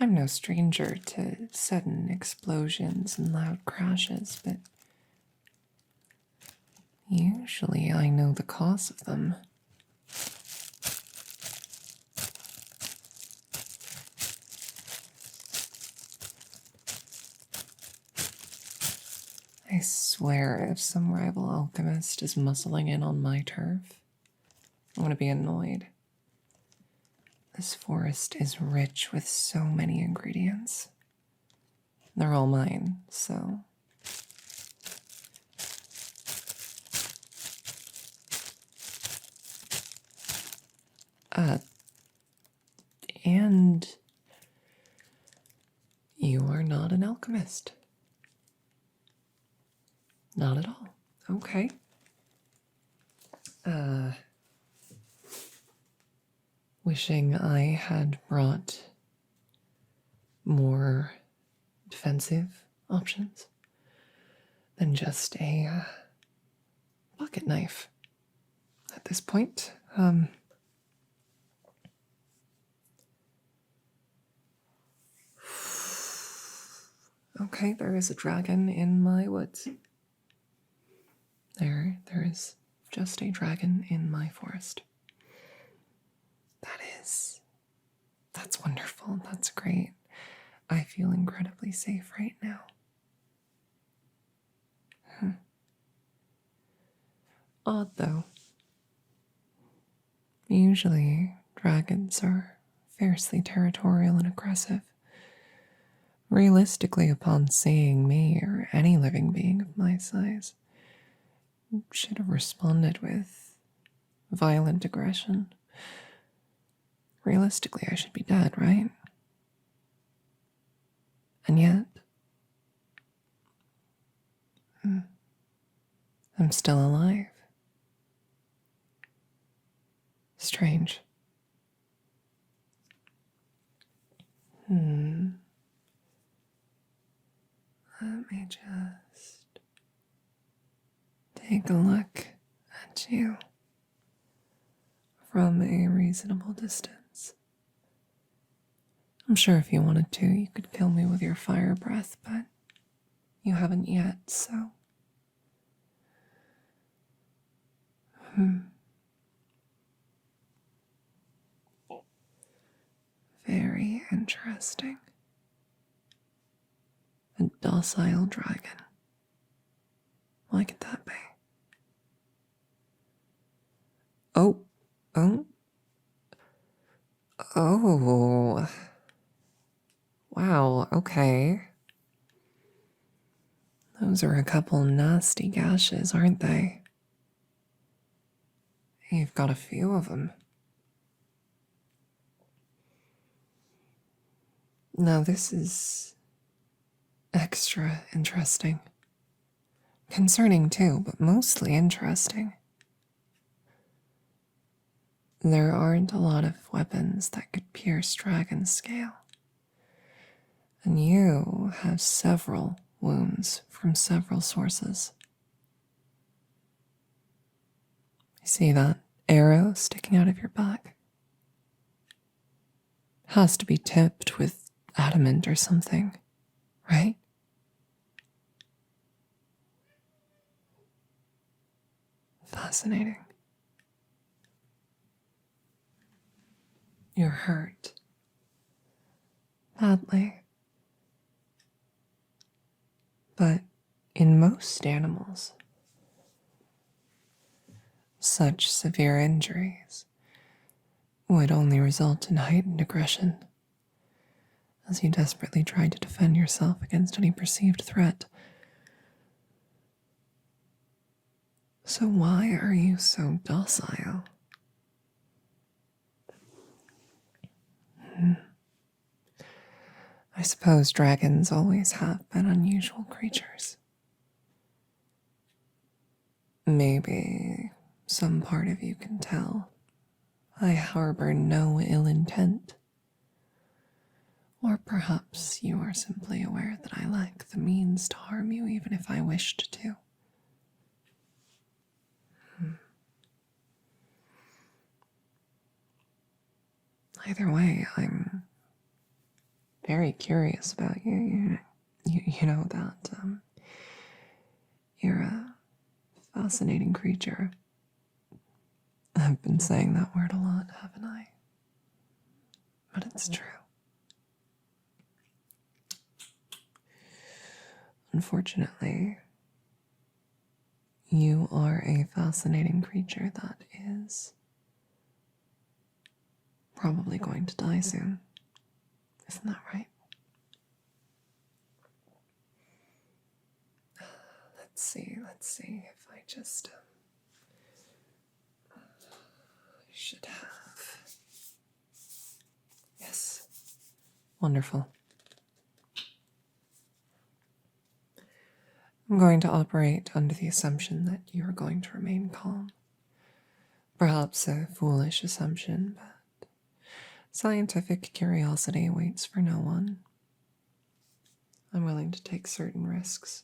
I'm no stranger to sudden explosions and loud crashes, but usually I know the cause of them. I swear if some rival alchemist is muscling in on my turf, I'm going to be annoyed. This forest is rich with so many ingredients. They're all mine, so... And you are not an alchemist. Not at all. Okay. Wishing I had brought more defensive options than just a pocket knife at this point. Okay, there is a dragon in my woods. There is just a dragon in my forest. That's wonderful. That's great. I feel incredibly safe right now. Odd, though. Usually, dragons are fiercely territorial and aggressive. Realistically, upon seeing me or any living being of my size, should have responded with violent aggression. Realistically, I should be dead, right? And yet, I'm still alive. Strange. Let me just take a look at you from a reasonable distance. I'm sure if you wanted to, you could kill me with your fire breath, but you haven't yet, so... Very interesting. A docile dragon. Why could that be? Oh. Wow, okay. Those are a couple nasty gashes, aren't they? You've got a few of them. Now this is extra interesting. Concerning too, but mostly interesting. There aren't a lot of weapons that could pierce dragon scale. And you have several wounds from several sources. You see that arrow sticking out of your back? Has to be tipped with adamant or something, right? Fascinating. You're hurt. Badly. But in most animals, such severe injuries would only result in heightened aggression as you desperately try to defend yourself against any perceived threat. So why are you so docile? I suppose dragons always have been unusual creatures. Maybe some part of you can tell I harbor no ill intent. Or perhaps you are simply aware that I lack the means to harm you even if I wished to. Either way, I'm very curious about you. You know that you're a fascinating creature. I've been saying that word a lot, haven't I? But it's true. Unfortunately, you are a fascinating creature that is probably going to die soon. Isn't that right? Let's see if I just should have. Yes. Wonderful. I'm going to operate under the assumption that you are going to remain calm. Perhaps a foolish assumption, but scientific curiosity waits for no one. I'm willing to take certain risks.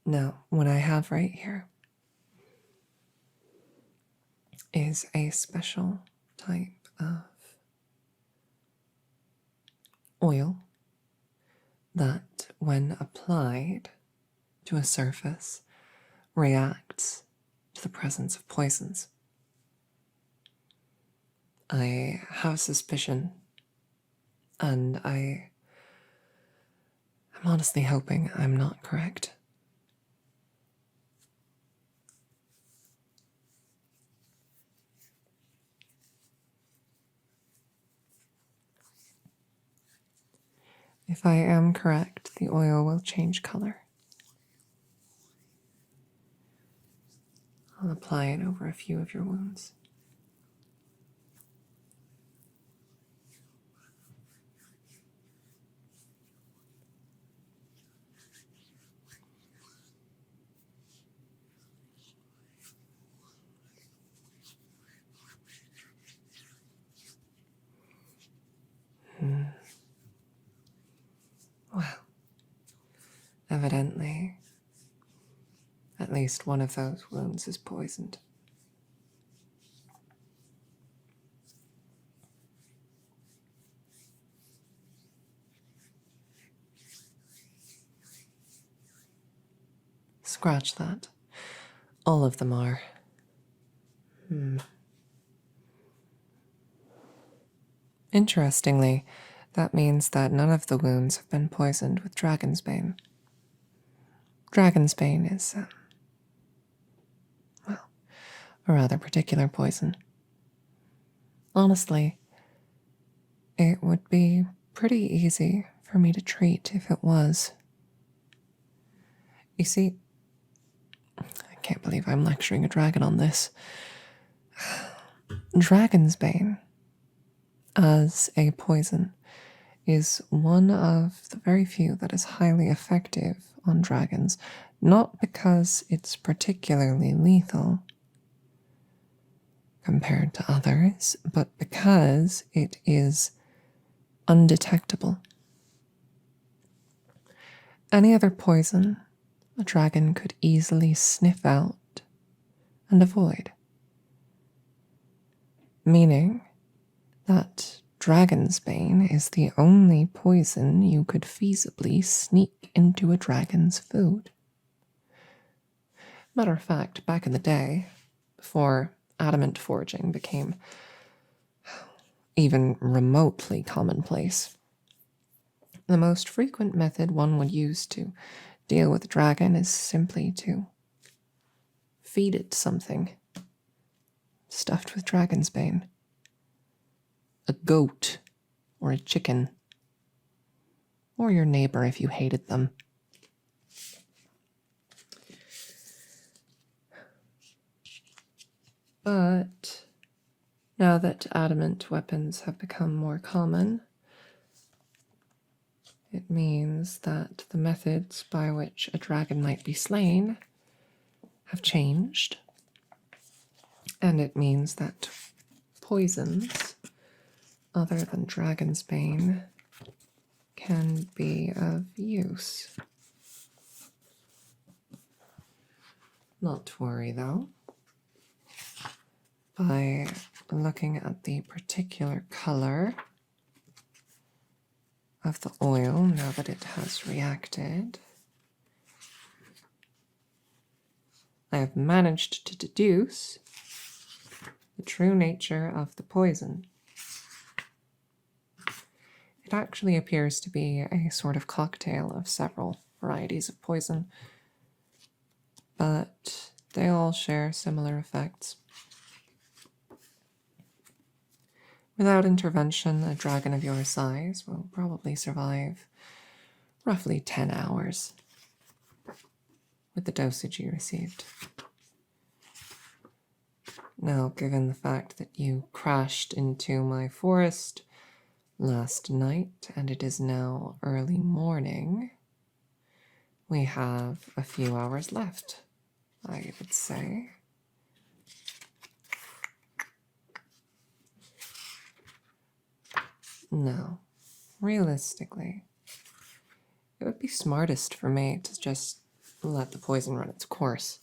Now, what I have right here is a special type of oil that, when applied to a surface, reacts to the presence of poisons. I have a suspicion, and I'm honestly hoping I'm not correct. If I am correct, the oil will change color. I'll apply it over a few of your wounds. Well, evidently, at least one of those wounds is poisoned. Scratch that. All of them are. Interestingly, that means that none of the wounds have been poisoned with dragon's bane. Dragon's bane is, well, a rather particular poison. Honestly, it would be pretty easy for me to treat if it was. You see, I can't believe I'm lecturing a dragon on this. Dragon's bane, as a poison, is one of the very few that is highly effective on dragons, not because it's particularly lethal compared to others, but because it is undetectable. Any other poison a dragon could easily sniff out and avoid, meaning that dragon's bane is the only poison you could feasibly sneak into a dragon's food. Matter of fact, back in the day, before adamant foraging became even remotely commonplace, the most frequent method one would use to deal with a dragon is simply to feed it something stuffed with dragon's bane. A goat, or a chicken, or your neighbor if you hated them. But now that adamant weapons have become more common, it means that the methods by which a dragon might be slain have changed. And it means that poisons other than dragon's bane can be of use. Not to worry, though. by looking at the particular color of the oil now that it has reacted. I have managed to deduce the true nature of the poison. It actually appears to be a sort of cocktail of several varieties of poison, but they all share similar effects. Without intervention, a dragon of your size will probably survive roughly 10 hours with the dosage you received. Now, given the fact that you crashed into my forest last night and it is now early morning, we have a few hours left, I would say. No, realistically, it would be smartest for me to just let the poison run its course.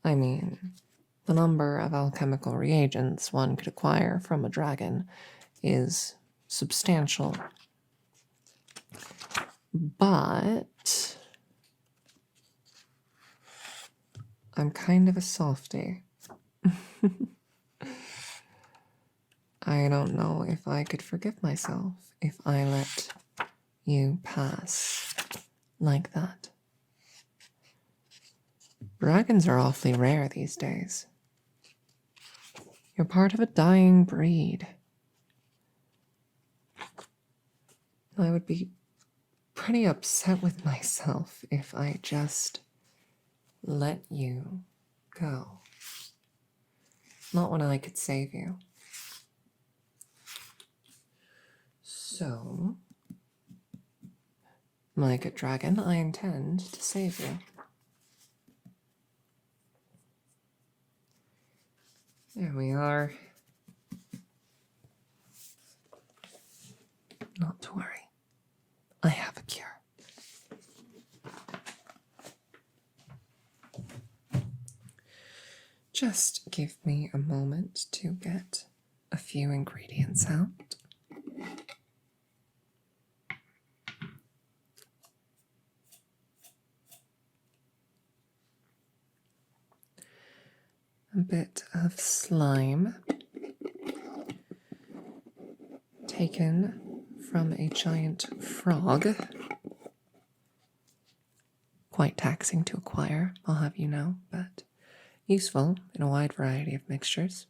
I mean, the number of alchemical reagents one could acquire from a dragon is substantial. But I'm kind of a softie. I don't know if I could forgive myself if I let you pass like that. Dragons are awfully rare these days. You're part of a dying breed. I would be pretty upset with myself if I just let you go. Not when I could save you. So, like a dragon, I intend to save you. There we are. Not to worry. I have a cure. Just give me a moment to get a few ingredients out. A bit of slime taken from a giant frog. Quite taxing to acquire, I'll have you know, but useful in a wide variety of mixtures.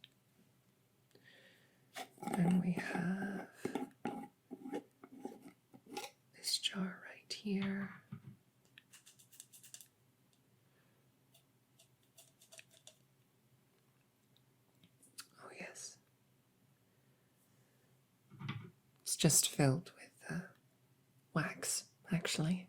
And we have this jar right here. Oh yes. It's just filled with wax, actually.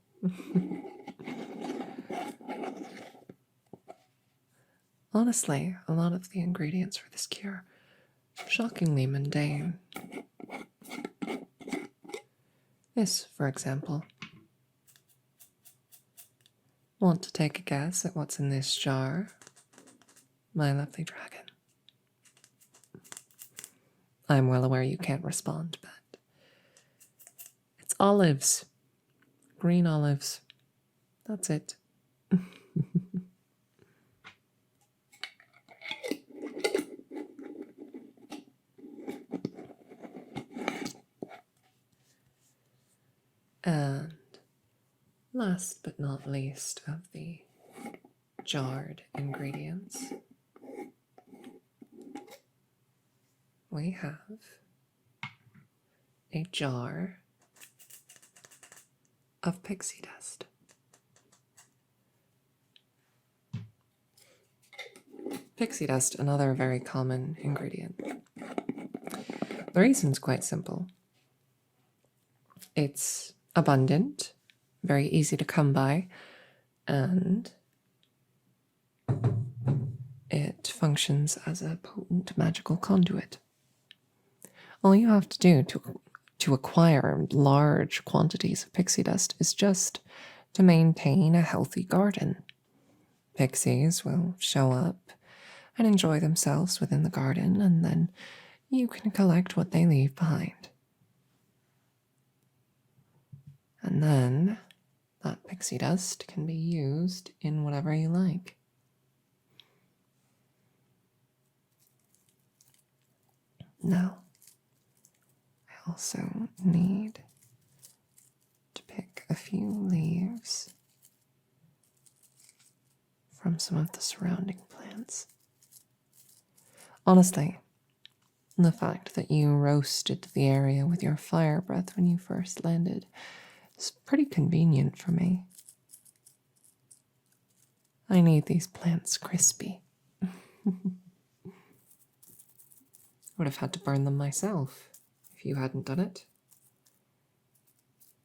Honestly, a lot of the ingredients for this cure are shockingly mundane. This, for example. Want to take a guess at what's in this jar, my lovely dragon? I'm well aware you can't respond, but it's olives. Green olives. That's it. And last but not least of the jarred ingredients, we have a jar of pixie dust. Pixie dust, another very common ingredient. The reason's quite simple. It's abundant, very easy to come by, and it functions as a potent magical conduit. All you have to do to acquire large quantities of pixie dust is just to maintain a healthy garden. Pixies will show up and enjoy themselves within the garden, and then you can collect what they leave behind. And then that pixie dust can be used in whatever you like. Now, I also need to pick a few leaves from some of the surrounding plants. Honestly, the fact that you roasted the area with your fire breath when you first landed is pretty convenient for me. I need these plants crispy. Would have had to burn them myself if you hadn't done it.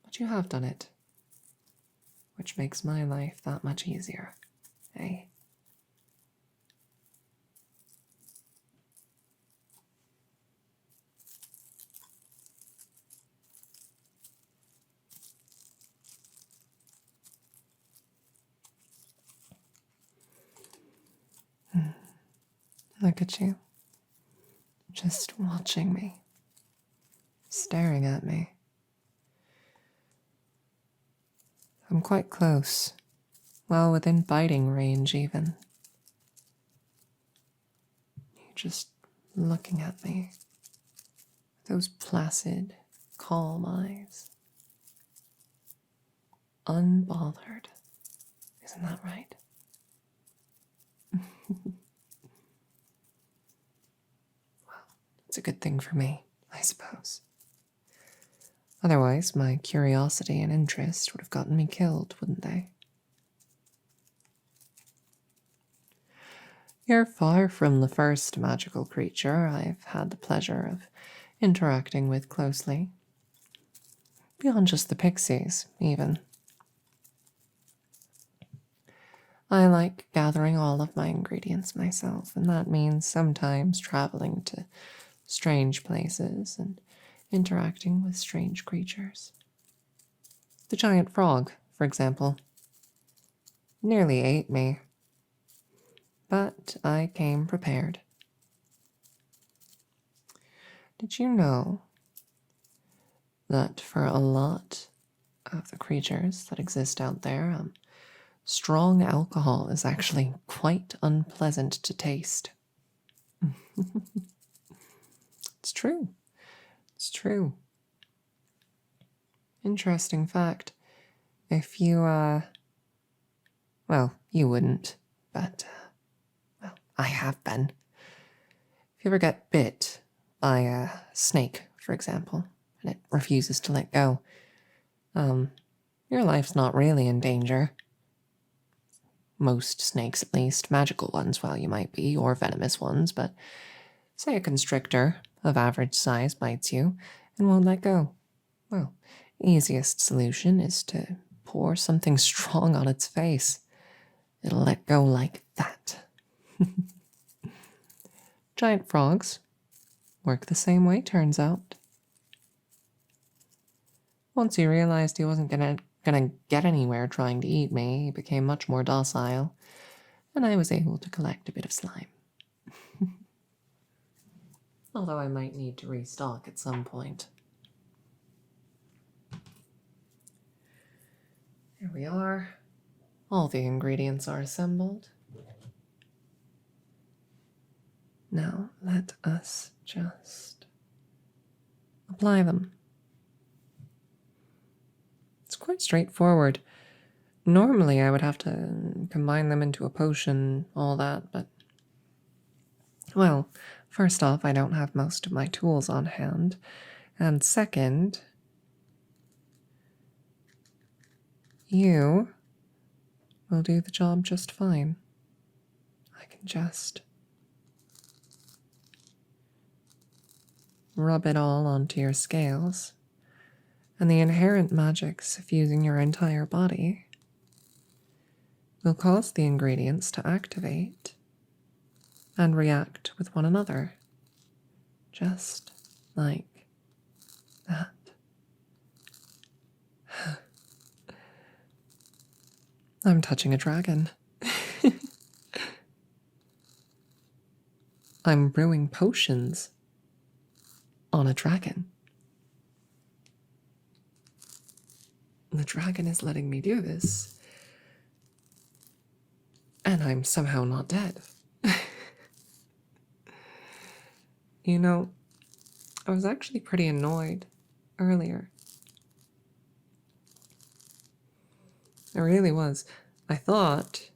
But you have done it, which makes my life that much easier, eh? Look at you, just watching me, staring at me. I'm quite close, well within biting range even. You're just looking at me, those placid, calm eyes. Unbothered, isn't that right? It's a good thing for me, I suppose. Otherwise, my curiosity and interest would have gotten me killed, wouldn't they? You're far from the first magical creature I've had the pleasure of interacting with closely. Beyond just the pixies, even. I like gathering all of my ingredients myself, and that means sometimes traveling to strange places and interacting with strange creatures. The giant frog, for example, nearly ate me, but I came prepared. Did you know that for a lot of the creatures that exist out there, strong alcohol is actually quite unpleasant to taste? It's true. It's true. Interesting fact. If you, well, you wouldn't, but, well, I have been. If you ever get bit by a snake, for example, and it refuses to let go, your life's not really in danger. Most snakes, at least, magical ones, well, you might be, or venomous ones, but say a constrictor of average size bites you and won't let go. Well, easiest solution is to pour something strong on its face. It'll let go like that. Giant frogs work the same way, turns out. Once he realized he wasn't gonna get anywhere trying to eat me, he became much more docile, and I was able to collect a bit of slime. Although I might need to restock at some point. Here we are. All the ingredients are assembled. Now let us just apply them. It's quite straightforward. Normally I would have to combine them into a potion, all that, but... Well, first off, I don't have most of my tools on hand. And second, you will do the job just fine. I can just rub it all onto your scales, and the inherent magic suffusing your entire body will cause the ingredients to activate and react with one another, just like that. I'm touching a dragon. I'm brewing potions on a dragon. The dragon is letting me do this, and I'm somehow not dead. You know, I was actually pretty annoyed earlier. I really was. I thought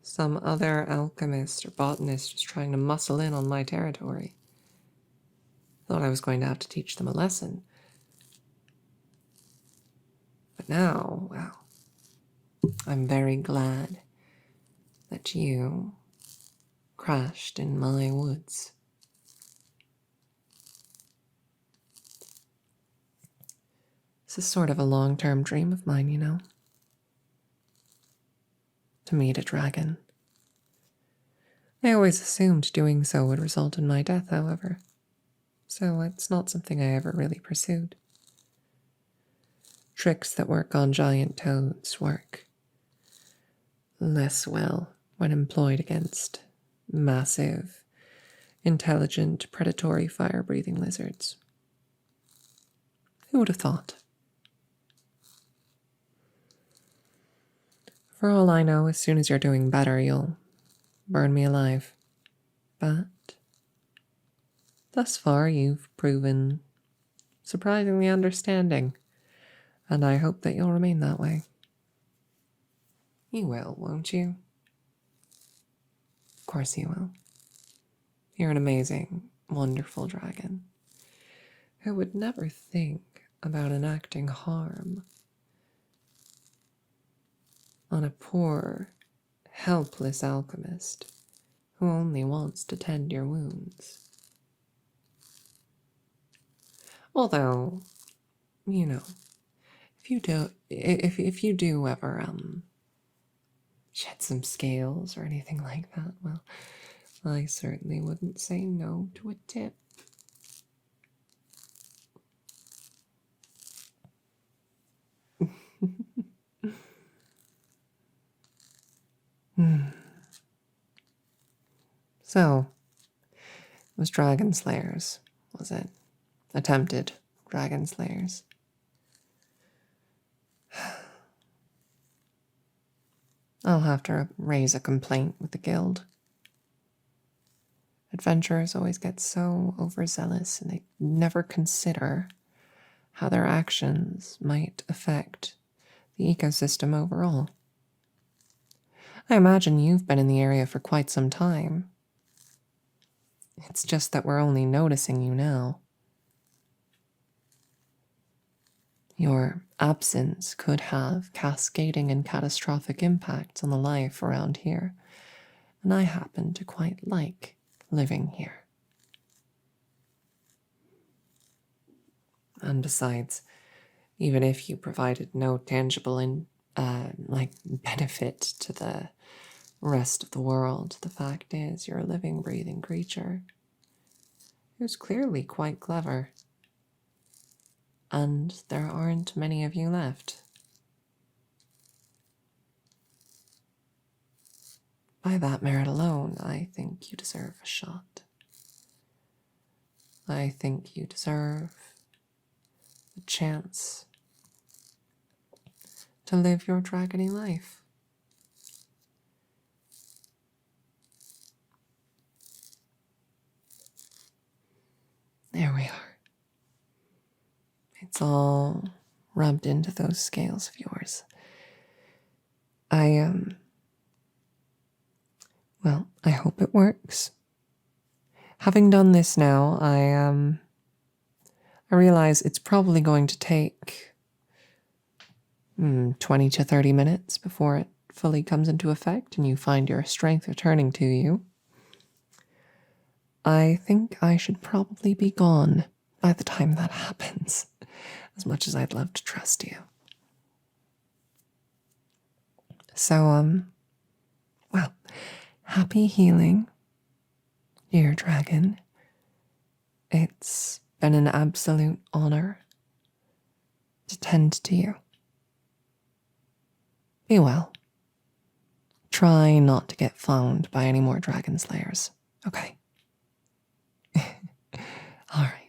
some other alchemist or botanist was trying to muscle in on my territory. Thought I was going to have to teach them a lesson. But now, well, I'm very glad that you crashed in my woods. This is sort of a long-term dream of mine, you know? To meet a dragon. I always assumed doing so would result in my death, however. So it's not something I ever really pursued. Tricks that work on giant toads work less well when employed against massive, intelligent, predatory fire-breathing lizards. Who would have thought? For all I know, as soon as you're doing better, you'll burn me alive. But thus far, you've proven surprisingly understanding, and I hope that you'll remain that way. You will, won't you? Of course you will. You're an amazing, wonderful dragon who would never think about enacting harm on a poor, helpless alchemist who only wants to tend your wounds. Although, you know, if you do ever shed some scales or anything like that, well, I certainly wouldn't say no to a tip. So, it was dragon slayers, was it? Attempted dragon slayers. I'll have to raise a complaint with the guild. Adventurers always get so overzealous and they never consider how their actions might affect the ecosystem overall. I imagine you've been in the area for quite some time. It's just that we're only noticing you now. Your absence could have cascading and catastrophic impacts on the life around here, and I happen to quite like living here. And besides, even if you provided no tangible benefit to the rest of the world, the fact is you're a living, breathing creature who's clearly quite clever. And there aren't many of you left. By that merit alone, I think you deserve a shot. I think you deserve a chance to live your dragony life. There we are. It's all rubbed into those scales of yours. Well, I hope it works. Having done this now, I realize it's probably going to take 20 to 30 minutes before it fully comes into effect and you find your strength returning to you. I think I should probably be gone by the time that happens, as much as I'd love to trust you. So, well, happy healing, dear dragon. It's been an absolute honor to tend to you. Be well. Try not to get found by any more dragon slayers, okay? All right.